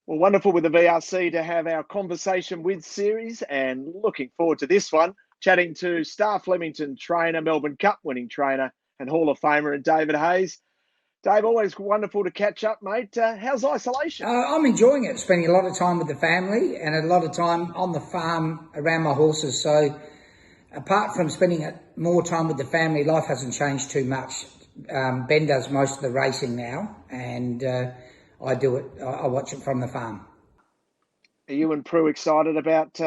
Well, wonderful with the VRC to have our conversation with series, and looking forward to this one, chatting to star Flemington trainer, Melbourne Cup winning trainer and Hall of Famer and David Hayes. Dave, always wonderful to catch up, mate. How's isolation? I'm enjoying it, spending a lot of time with the family and a lot of time on the farm around my horses. So apart from spending more time with the family, life hasn't changed too much. Ben does most of the racing now, and I do it. I watch it from the farm. Are you and Prue excited about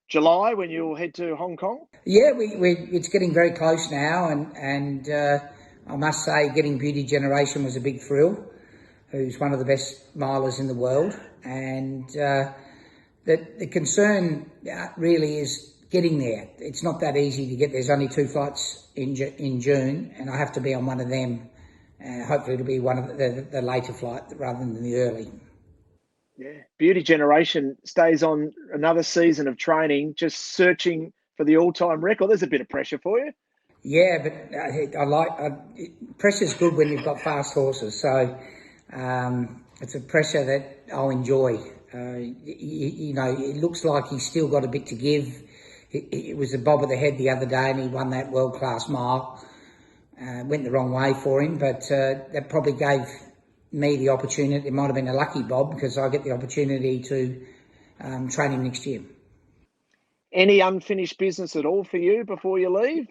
July when you'll head to Hong Kong? Yeah, it's getting very close now, and I must say, getting Beauty Generation was a big thrill. Who's one of the best milers in the world, and the concern really is getting there. It's not that easy to get. There's only 2 flights in June, and I have to be on one of them. Hopefully it'll be one of the later flight rather than the early. Yeah, Beauty Generation stays on another season of training, just searching for the all-time record. There's a bit of pressure for you. Yeah, but pressure's good when you've got fast horses. So it's a pressure that I'll enjoy. It looks like he's still got a bit to give. It was a bob of the head the other day, and he won that world-class mile. Went the wrong way for him, but that probably gave me the opportunity. It might have been a lucky bob because I get the opportunity to train him next year. Any unfinished business at all for you before you leave?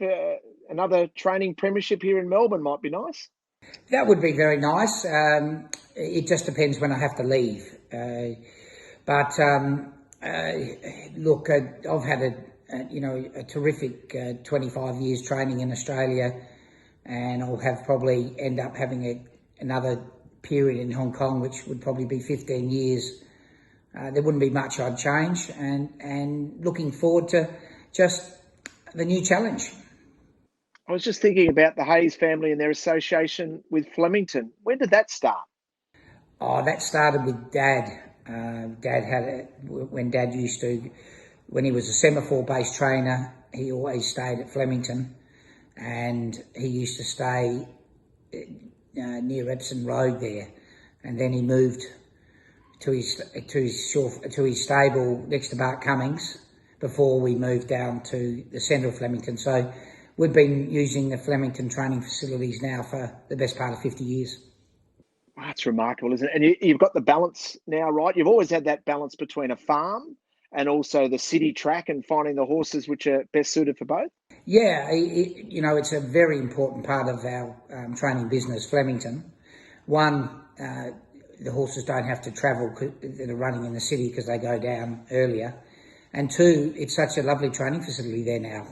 Another training premiership here in Melbourne might be nice. That would be very nice. It just depends when I have to leave. Look, I've had a terrific 25 years training in Australia, and I'll probably end up having another period in Hong Kong, which would probably be 15 years. There wouldn't be much I'd change, and looking forward to just the new challenge. I was just thinking about the Hayes family and their association with Flemington. When did that start? Oh, that started with Dad. Dad had when Dad used to, when he was a semaphore-based trainer, he always stayed at Flemington, and he used to stay near Epsom Road there, and then he moved to his stable next to Bart Cummings before we moved down to the centre of Flemington. So we've been using the Flemington training facilities now for the best part of 50 years. Wow, that's remarkable, isn't it? And you've got the balance now, right? You've always had that balance between a farm and also the city track, and finding the horses which are best suited for both. Yeah, it's a very important part of our training business, Flemington. One, the horses don't have to travel that are running in the city because they go down earlier. And two, it's such a lovely training facility there now.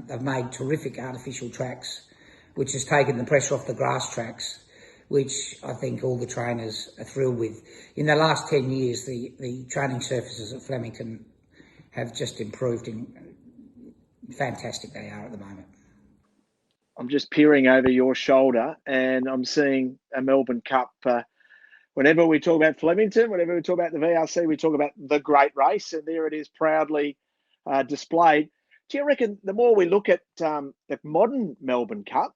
They've made terrific artificial tracks, which has taken the pressure off the grass tracks, which I think all the trainers are thrilled with. In the last 10 years, the training surfaces at Flemington have just improved. Fantastic they are at the moment. I'm just peering over your shoulder and I'm seeing a Melbourne Cup. Whenever we talk about Flemington, whenever we talk about the VRC, we talk about the great race, and there it is proudly displayed. Do you reckon the more we look at the modern Melbourne Cup,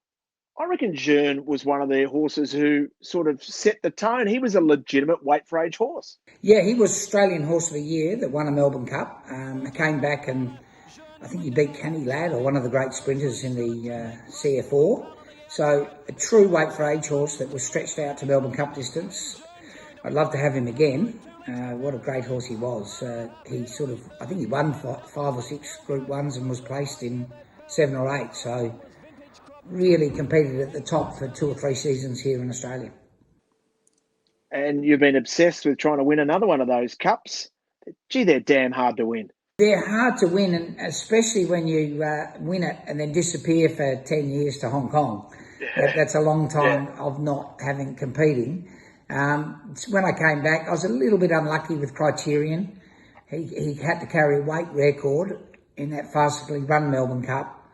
I reckon Jeune was one of the horses who sort of set the tone. He was a legitimate weight for age horse. Yeah, he was Australian Horse of the Year that won a Melbourne Cup. Came back and I think he beat Canny Lad, or one of the great sprinters in the CF4. So a true weight for age horse that was stretched out to Melbourne Cup distance. I'd love to have him again. What a great horse he was. I think he won 5 or 6 Group 1s and was placed in 7 or 8. So really competed at the top for 2 or 3 seasons here in Australia. And you've been obsessed with trying to win another one of those cups. Gee, they're damn hard to win. They're hard to win, and especially when you win it and then disappear for 10 years to Hong Kong. Yeah. That's a long time of not having competing. When I came back, I was a little bit unlucky with Criterion. He had to carry a weight record in that fastly run Melbourne Cup,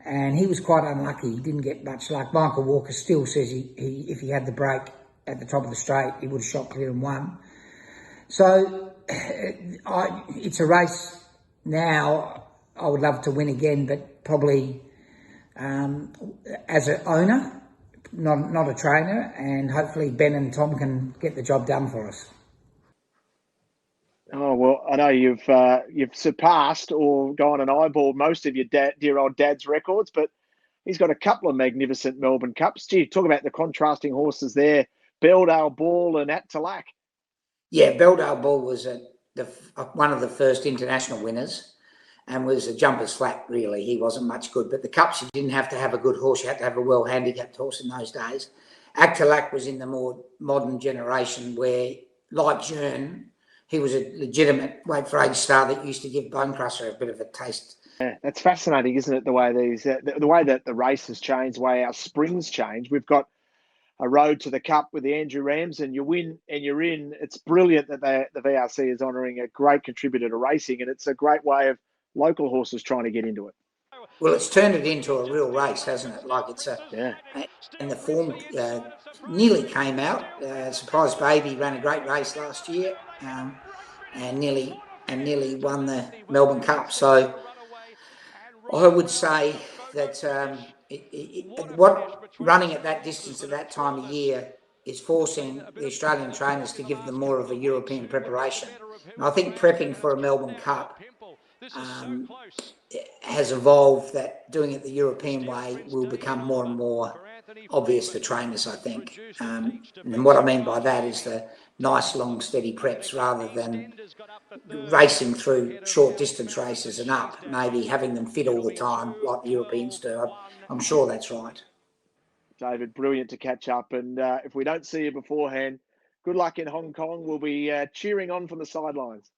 and he was quite unlucky. He didn't get much luck. Michael Walker still says if he had the break at the top of the straight, he would have shot clear and won. So it's a race now. I would love to win again, but probably as an owner, not a trainer, and hopefully Ben and Tom can get the job done for us. Oh well, I know you've surpassed or gone and eyeballed most of your dear old dad's records, but he's got a couple of magnificent Melbourne Cups. Gee, talk about the contrasting horses there, Belldale Ball and At Talac. Yeah, Belldale Ball was one of the first international winners and was a jumper's flat, really. He wasn't much good. But the Cups, you didn't have to have a good horse. You had to have a well-handicapped horse in those days. Actalac was in the more modern generation where, like Jearn, he was a legitimate weight-for-age star that used to give Bone Crusher a bit of a taste. Yeah, that's fascinating, isn't it? The way the way that the race has changed, the way our springs change. We've got a road to the Cup with the Andrew Rams, and you win and you're in. It's brilliant that the VRC is honouring a great contributor to racing, and it's a great way of local horses trying to get into it. Well, it's turned it into a real race, hasn't it? Like Yeah. And the form nearly came out. Surprise Baby ran a great race last year, and nearly won the Melbourne Cup. So I would say that what running at that distance at that time of year is forcing the Australian trainers to give them more of a European preparation. And I think prepping for a Melbourne Cup has evolved, that doing it the European way will become more and more obvious for trainers, I think. And what I mean by that is the nice, long, steady preps rather than racing through short distance races and up, maybe having them fit all the time like the Europeans do. I'm sure that's right. David, brilliant to catch up. And if we don't see you beforehand, good luck in Hong Kong. We'll be cheering on from the sidelines.